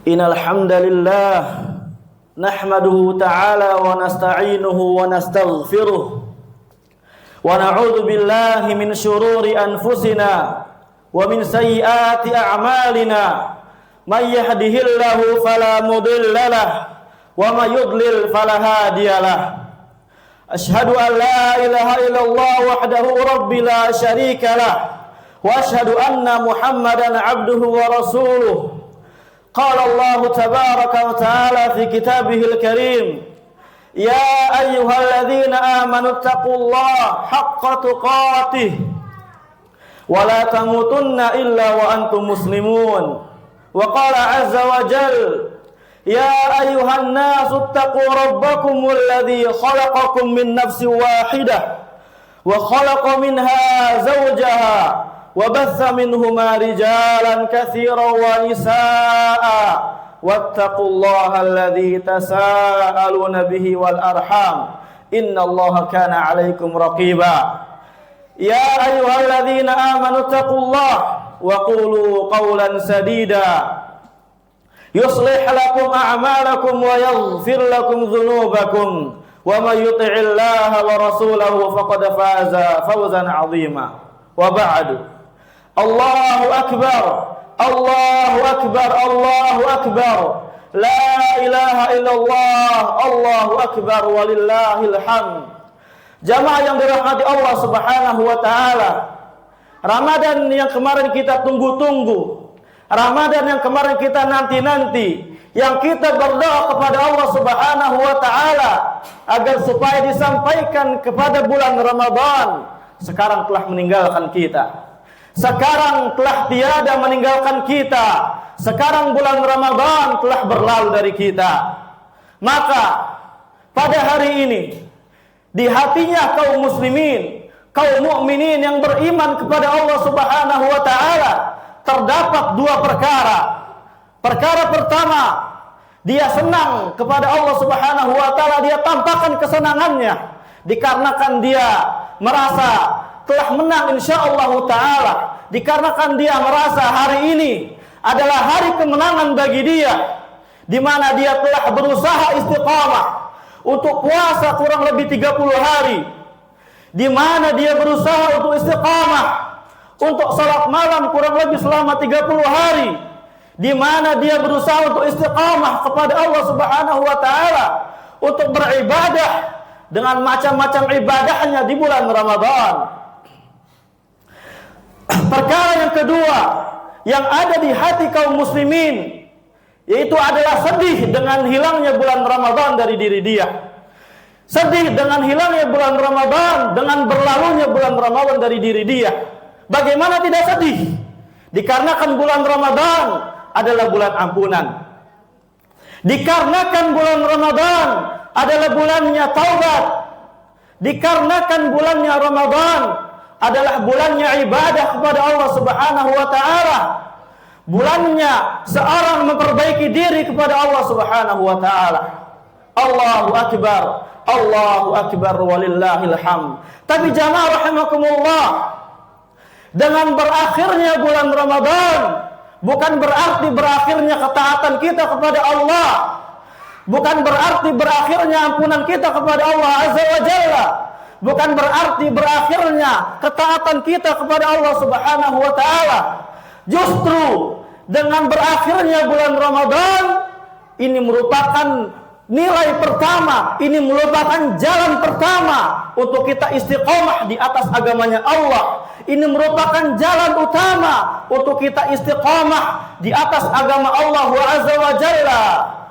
Innal hamdalillah nahmaduhu ta'ala wa nasta'inuhu wa nastaghfiruh wa na'udzu billahi min shururi anfusina wa min sayyiati a'malina may yahdihillahu fala mudilla lahu wa may yudlil fala hadiyalah. Ashhadu an la ilaha illallah wahdahu rabbil la syarika lah wa ashhadu anna Muhammadan 'abduhu wa rasuluh. Qala Allah tabaraka wa ta'ala fi kitabihil karim, ya ayyuhalladzina amanu taqullaha haqqa tuqatih wa la tamutunna illa wa antum muslimun. Wa qala azza wa jalla, ya ayyuhan nasu taqu rabbakumul ladzi khalaqakum min nafsin wahidah wa khalaqa minha zawjaha wa batha minhuma rijalan katsiran wa nisaa'a wattaqullaha alladzi tasaaluna bihi wal arham innallaha kana 'alaikum raqiba. Ya ayyuhalladzina amanu taqullaha wa qulu qawlan sadida yuslih lakum a'malakum wa yaghfir lakum dhunubakum wa may yuti'illaha wa rasulahu faqad faza fawzan 'azima. Wa ba'du. Allahu akbar, Allahu akbar, Allahu akbar. La ilaha illallah, Allahu akbar walillahil hamd. Jamaah yang dirahmati Allah Subhanahu wa taala. Ramadan yang kemarin kita tunggu-tunggu, Ramadan yang kemarin kita nanti-nanti, yang kita berdoa kepada Allah Subhanahu wa taala agar supaya disampaikan kepada bulan Ramadan, sekarang telah meninggalkan kita. Sekarang telah tiada meninggalkan kita. Sekarang bulan Ramadan telah berlalu dari kita. Maka pada hari ini di hatinya kaum muslimin, kaum mukminin yang beriman kepada Allah Subhanahu wa taala terdapat dua perkara. Perkara pertama, dia senang kepada Allah Subhanahu wa taala, dia tampakkan kesenangannya dikarenakan dia merasa telah menang insyaallah taala, dikarenakan dia merasa hari ini adalah hari kemenangan bagi dia, di mana dia telah berusaha istiqamah untuk puasa kurang lebih 30 hari, di mana dia berusaha untuk istiqamah untuk salat malam kurang lebih selama 30 hari, di mana dia berusaha untuk istiqamah kepada Allah Subhanahu wa taala untuk beribadah dengan macam-macam ibadahnya di bulan Ramadan. Perkara yang kedua yang ada di hati kaum muslimin, yaitu adalah sedih dengan hilangnya bulan Ramadan dari diri dia. Sedih dengan hilangnya bulan Ramadan, dengan berlalunya bulan Ramadan dari diri dia. Bagaimana tidak sedih? Dikarenakan bulan Ramadan adalah bulan ampunan. Dikarenakan bulan Ramadan adalah bulannya taubat. Dikarenakan bulannya Ramadan adalah bulannya ibadah kepada Allah Subhanahu wa taala. Bulannya seorang memperbaiki diri kepada Allah Subhanahu wa taala. Allahu akbar, Allahu akbar walillahil hamd. Tapi jamaah rahimakumullah, dengan berakhirnya bulan Ramadan bukan berarti berakhirnya ketaatan kita kepada Allah. Bukan berarti berakhirnya ampunan kita kepada Allah Azza wa Jalla. Bukan berarti berakhirnya ketaatan kita kepada Allah Subhanahu wa taala. Justru dengan berakhirnya bulan Ramadan ini merupakan nilai pertama, ini merupakan jalan pertama untuk kita istiqomah di atas agamanya Allah. Ini merupakan jalan utama untuk kita istiqomah di atas agama Allah Azza wa Jalla.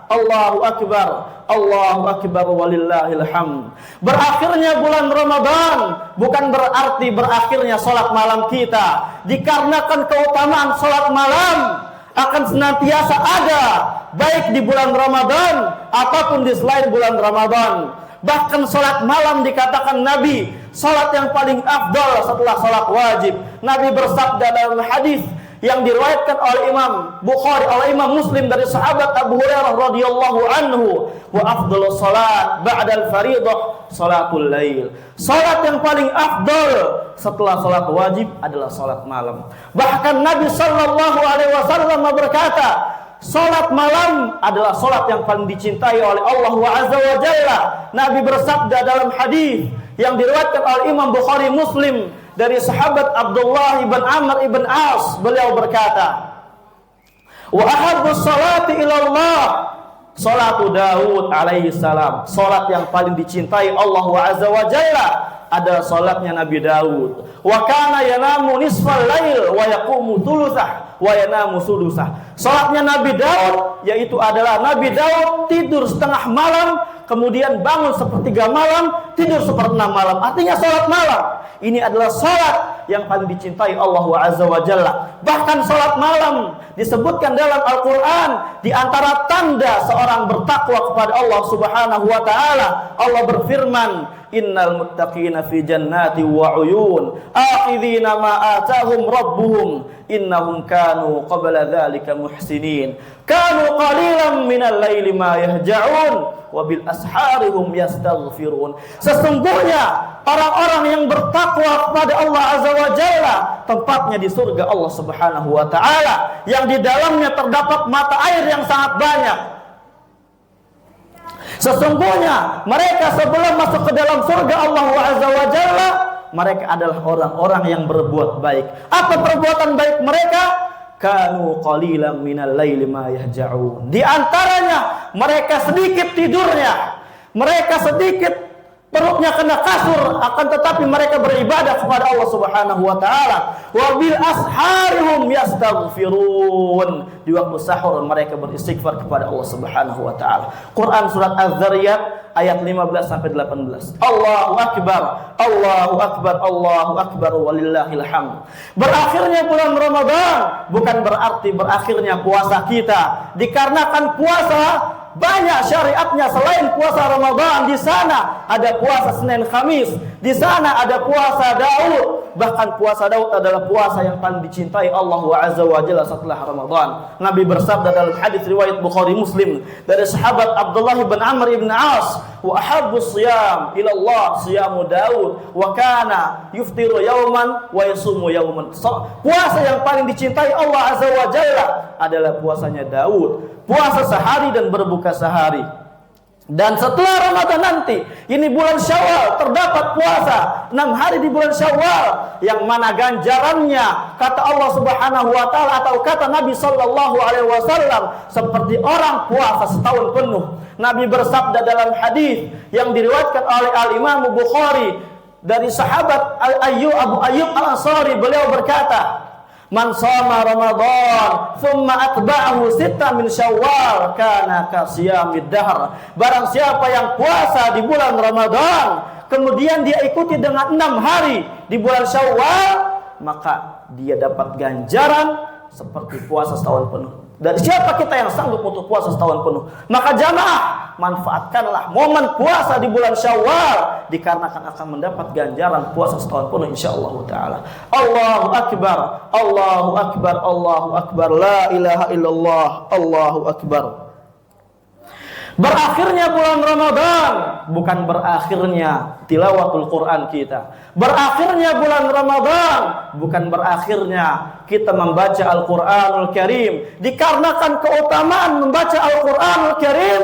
Allahu akbar, Allahu akbar walillahil hamd. Berakhirnya bulan Ramadan bukan berarti berakhirnya salat malam kita. Dikarenakan keutamaan salat malam akan senantiasa ada baik di bulan Ramadan ataupun di selain bulan Ramadan. Bahkan salat malam dikatakan Nabi salat yang paling afdal setelah salat wajib. Nabi bersabda dalam hadis yang diriwayatkan oleh Imam Bukhari, oleh Imam Muslim dari sahabat Abu Hurairah radhiyallahu anhu, wa afdhalus salat ba'dal fardhah salatul lail. Salat yang paling afdal setelah salat wajib adalah salat malam. Bahkan Nabi sallallahu alaihi wasallam berkata, Salat malam adalah salat yang paling dicintai oleh Allah Azza wa Jalla. Nabi bersabda dalam hadis yang diriwayatkan oleh Imam Bukhari Muslim dari sahabat Abdullah ibn Amr ibn As, beliau berkata, "Wa ahabbus salati ila Allah salatu Daud alaihi salam." Salat yang paling dicintai Allah Azza wa Jalla adalah salatnya Nabi Daud. Wa kana yanamu nisfal lail wa yaqumu thulutsah wa yanamu sudusah. Salatnya Nabi Daud yaitu adalah Nabi Daud tidur setengah malam, kemudian bangun sepertiga malam, tidur seperenam malam. Artinya salat malam ini adalah salat yang paling dicintai Allah Azza wa Jalla. Bahkan salat malam disebutkan dalam Al-Qur'an di antara tanda seorang bertakwa kepada Allah Subhanahu wa taala. Allah berfirman, "Innal muttaqina fi jannati wa uyun, akhidhina ma atahum rabbuhum, innahum kanu qabla dzalika muhsinin, kanu qalilan minal laili ma yahja'un, wa bil asharihum yastaghfirun." Sesungguhnya orang-orang yang bertakwa kepada Allah Azza wa Jalla tempatnya di surga Allah Subhanahu wa taala, yang di dalamnya terdapat mata air yang sangat banyak. Sesungguhnya mereka sebelum masuk ke dalam surga Allah Azza wa Jalla, mereka adalah orang-orang yang berbuat baik. Apa perbuatan baik mereka? Kanu qalilan minal laili ma yahja'un. Di antaranya mereka sedikit tidurnya, mereka sedikit perutnya kena kasur, akan tetapi mereka beribadah kepada Allah Subhanahu wa taala. Wa bil asharihum yastaghfirun. Di waktu sahur mereka beristighfar kepada Allah Subhanahu wa taala. Quran surat Az-Zariyat ayat 15 sampai 18. Allahu akbar, Allahu akbar, Allahu akbar walillahil hamd. Berakhirnya bulan Ramadan bukan berarti berakhirnya puasa kita. Dikarenakan puasa banyak syariatnya selain puasa Ramadan. Di sana ada puasa Senin Kamis, di sana ada puasa Daud. Bahkan puasa Daud adalah puasa yang paling dicintai Allah Azza wa Jalla setelah Ramadan. Nabi bersabda dalam hadis riwayat Bukhari Muslim dari sahabat Abdullah bin Amr ibn As, "Wa ahabbus siyam ila Allah siyamu Daud, wa kana yuftiru yauman wa yasumu yauman." Puasa yang paling dicintai Allah Azza wa Jalla adalah puasanya Daud, puasa sehari dan berbuka sehari. Dan setelah Ramadan nanti, ini bulan Syawal, terdapat puasa 6 hari di bulan Syawal, yang mana ganjarannya kata Allah Subhanahu wa taala atau kata Nabi sallallahu alaihi wasallam seperti orang puasa setahun penuh. Nabi bersabda dalam hadis yang diriwayatkan oleh Al-Imam Bukhari dari sahabat Abu Ayyub Al-Ansari, beliau berkata, "Man shoma Ramadan thumma atba'ahu sitta min Syawal kana kasiyamid dahr." Barang siapa yang puasa di bulan Ramadan kemudian dia ikuti dengan 6 hari di bulan Syawal, maka dia dapat ganjaran seperti puasa setahun penuh. Dan siapa kita yang sanggup untuk puasa setahun penuh? Maka jamaah, manfaatkanlah momen puasa di bulan Syawal, dikarenakan akan mendapat ganjaran puasa setahun penuh insyaallah taala. Allahu akbar, Allahu akbar, Allahu akbar, la ilaha illallah, Allahu akbar. Berakhirnya bulan Ramadan bukan berakhirnya tilawatul Quran kita. Berakhirnya bulan Ramadan bukan berakhirnya kita membaca Al-Quranul Karim. Dikarenakan keutamaan membaca Al-Quranul Karim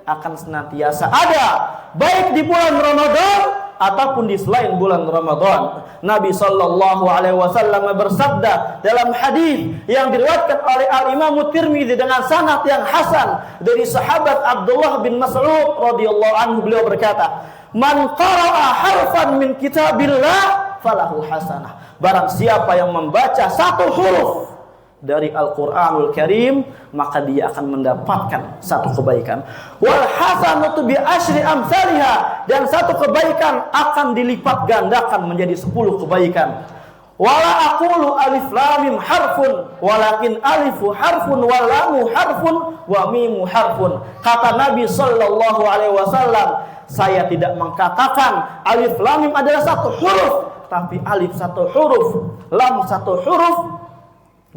akan senantiasa ada, baik di bulan Ramadan ataupun di selain bulan Ramadan. Nabi sallallahu alaihi wasallam bersabda dalam hadis yang diriwayatkan oleh Al-Imam Tirmidzi dengan sanad yang hasan dari sahabat Abdullah bin Mas'ud radhiyallahu anhu, beliau berkata, "Man qara'a harfan min kitabillah falahu hasanah." Barang siapa yang membaca satu huruf dari Al-Quranul Karim, maka dia akan mendapatkan satu kebaikan. Wal hasanatu bi asyri amsalha, dan satu kebaikan akan dilipat gandakan menjadi 10 kebaikan. Wala aqulu alif lam mim harfun, walakin alifu harfun wa lamu harfun wa mimu harfun. Kata Nabi sallallahu alaihi wasallam, saya tidak mengatakan alif lam mim adalah satu huruf, tapi alif satu huruf, lam satu huruf,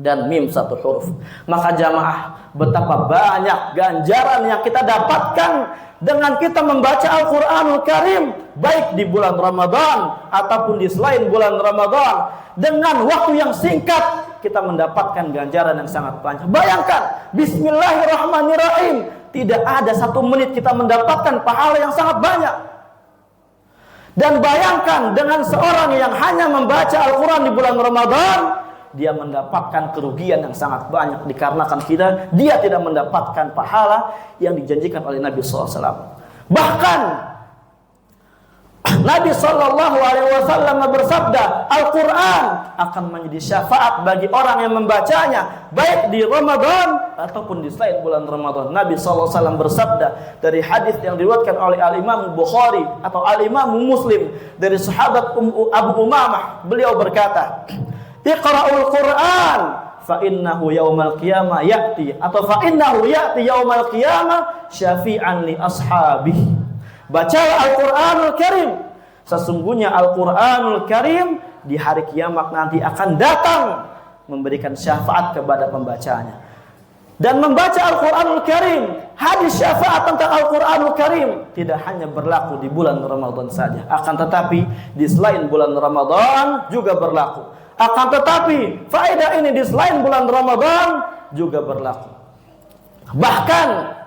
dan mim satu huruf. Maka jamaah, betapa banyak ganjaran yang kita dapatkan dengan kita membaca Al-Quranul Karim, baik di bulan Ramadan ataupun di selain bulan Ramadan, dengan waktu yang singkat kita mendapatkan ganjaran yang sangat banyak. Bayangkan, bismillahirrahmanirrahim, tidak ada 1 menit kita mendapatkan pahala yang sangat banyak. Dan bayangkan dengan seorang yang hanya membaca Al-Quran di bulan Ramadan, dia mendapatkan kerugian yang sangat banyak, dikarenakan dia tidak mendapatkan pahala yang dijanjikan oleh Nabi SAW. Bahkan Nabi SAW bersabda, Al-Quran akan menjadi syafaat bagi orang yang membacanya, baik di Ramadan ataupun di selain bulan Ramadan. Nabi SAW bersabda dari hadis yang diriwayatkan oleh Al-Imam Bukhari atau Al-Imam Muslim dari sahabat Abu Umamah. Beliau berkata, Iqra'ul Quran fa innahu yaumal qiyamah ya'ti, atau fa innahu ya'ti yaumal qiyamah syafi'an li ashabihi. Bacalah Al-Quranul Karim, sesungguhnya Al-Quranul Karim di hari kiamat nanti akan datang memberikan syafaat kepada pembacanya. Dan membaca Al-Quranul Karim, hadis syafaat tentang Al-Quranul Karim tidak hanya berlaku di bulan Ramadan saja, akan tetapi di selain bulan Ramadan juga berlaku. Akan tetapi faedah ini di selain bulan Ramadan juga berlaku. Bahkan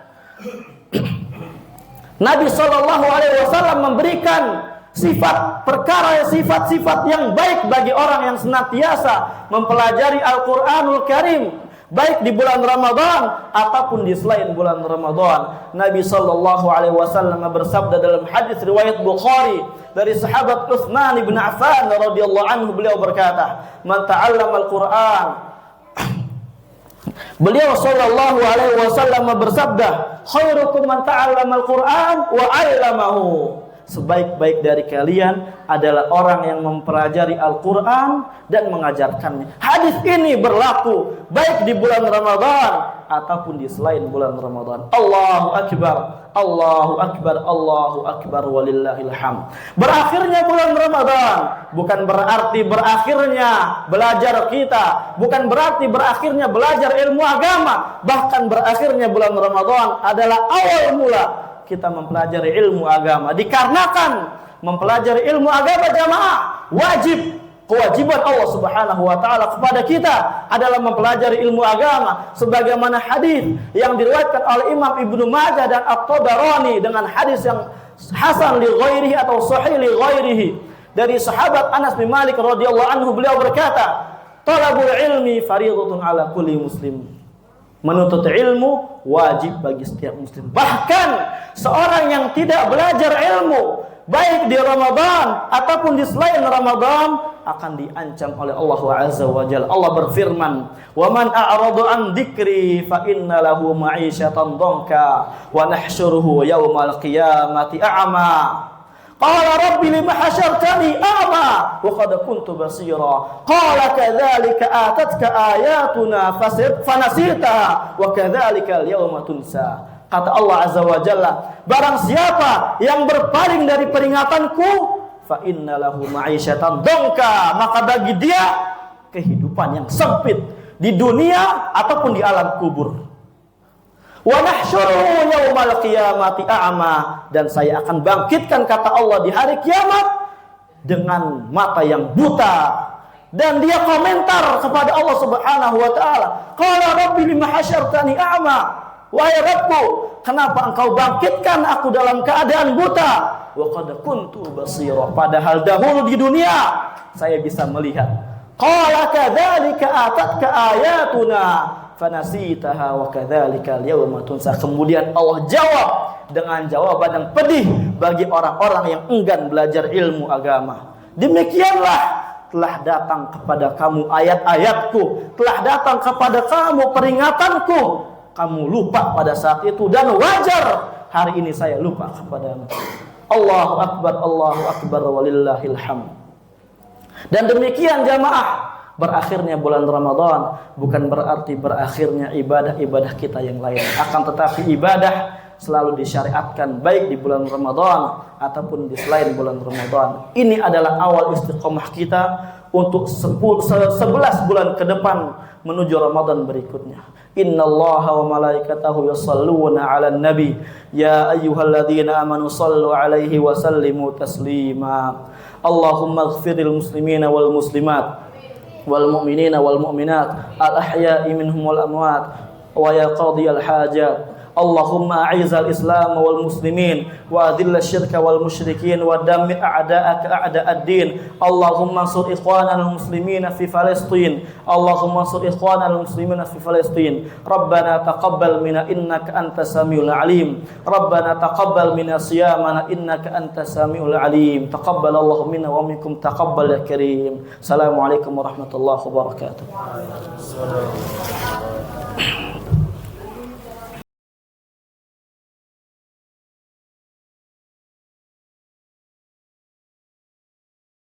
Nabi SAW memberikan sifat-sifat yang baik bagi orang yang senantiasa mempelajari Al-Quranul Karim, baik di bulan Ramadan ataupun di selain bulan Ramadan. Nabi SAW bersabda dalam hadis riwayat Bukhari dari sahabat Utsman bin Affan radhiyallahu anhu, beliau berkata, "Man ta'allama al-Qur'an." Beliau sallallahu alaihi wasallam bersabda, "Khairukum man ta'allama al-Qur'an wa 'allamahu." Sebaik-baik dari kalian adalah orang yang mempelajari Al-Quran dan mengajarkannya. Hadis ini berlaku baik di bulan Ramadan ataupun di selain bulan Ramadan. Allahu Akbar, Allahu Akbar, Allahu Akbar, walillahil hamd. Berakhirnya bulan Ramadan bukan berarti berakhirnya belajar kita, bukan berarti berakhirnya belajar ilmu agama. Bahkan berakhirnya bulan Ramadan adalah awal mula kita mempelajari ilmu agama. Dikarenakan mempelajari ilmu agama jamaah wajib, kewajiban Allah Subhanahu wa taala kepada kita adalah mempelajari ilmu agama, sebagaimana hadis yang diriwayatkan oleh Imam Ibnu Majah dan At-Tabarani dengan hadis yang hasan li ghairihi atau sahih li ghairihi dari sahabat Anas bin Malik radhiyallahu anhu, beliau berkata, "Talabul ilmi fardhatun ala kulli muslim." Menuntut ilmu wajib bagi setiap muslim. Bahkan seorang yang tidak belajar ilmu baik di Ramadan ataupun di selain Ramadan akan diancam oleh Allah Azza wa Jalla. Allah berfirman, "Wa man a'rada an dzikri fa inna lahu ma'isyatan dhanka wa nahsyuruhu yaumal qiyamati a'ma." Qala rabbi lima hasyartani a'ma wa qad kuntu basira. Qala kadzalika atatka ayatuna fanasitaha wa kadzalika al-yawma tunsa. Kata Allah Azza wa Jalla, barang siapa yang berpaling dari peringatanku, fa inna lahu ma'isyatan dhanka, maka bagi dia kehidupan yang sempit di dunia ataupun di alam kubur. Wa nahsyuruhu yaumal qiyamati a'ma, dan saya akan bangkitkan, kata Allah, di hari kiamat dengan mata yang buta. Dan dia komentar kepada Allah Subhanahu wa taala, qala rabbi lima hasyartani a'ma, wahai Rabbku, kenapa engkau bangkitkan aku dalam keadaan buta? Wa qad kuntu basira, padahal dahulu di dunia saya bisa melihat. Qala kadzalika atatka ayatuna fanasitaha wa kadzalika al-yawma tunsa. Kemudian Allah jawab dengan jawaban yang pedih bagi orang-orang yang enggan belajar ilmu agama. Demikianlah telah datang kepada kamu ayat-ayatku, telah datang kepada kamu peringatanku, kamu lupa pada saat itu, dan wajar hari ini saya lupa kepadamu. Allahu Akbar, Allahu Akbar, walillahil hamd. Dan demikian jamaah, berakhirnya bulan Ramadan bukan berarti berakhirnya ibadah-ibadah kita yang lain. Akan tetapi ibadah selalu disyariatkan baik di bulan Ramadan ataupun di selain bulan Ramadan. Ini adalah awal istiqomah kita untuk 11 bulan ke depan menuju Ramadan berikutnya. Innallaha wa malaikatahu yashalluna 'alan nabi ya ayyuhalladzina amanu shallu 'alaihi wa sallimu taslima. Allahumma ighfiril muslimina wal muslimat wal mu'minina wal mu'minat al ahya'i minhum wal amwat wa ya qadiyal hajat. Allahumma a'izal Islam wal muslimin wa adhil syirka wal musyrikin wa dammir a'da'aka a'da'ad-din. Allahumma ansur ikhwanal muslimina fi Palestin. Allahumma ansur ikhwanal muslimina fi Palestin. Rabbana taqabbal minna innaka antas samiul alim. Rabbana taqabbal minna siyamana innaka antas samiul alim. Taqabbalallahu minna wa minkum taqabbal ya karim. Assalamualaikum warahmatullahi wabarakatuh.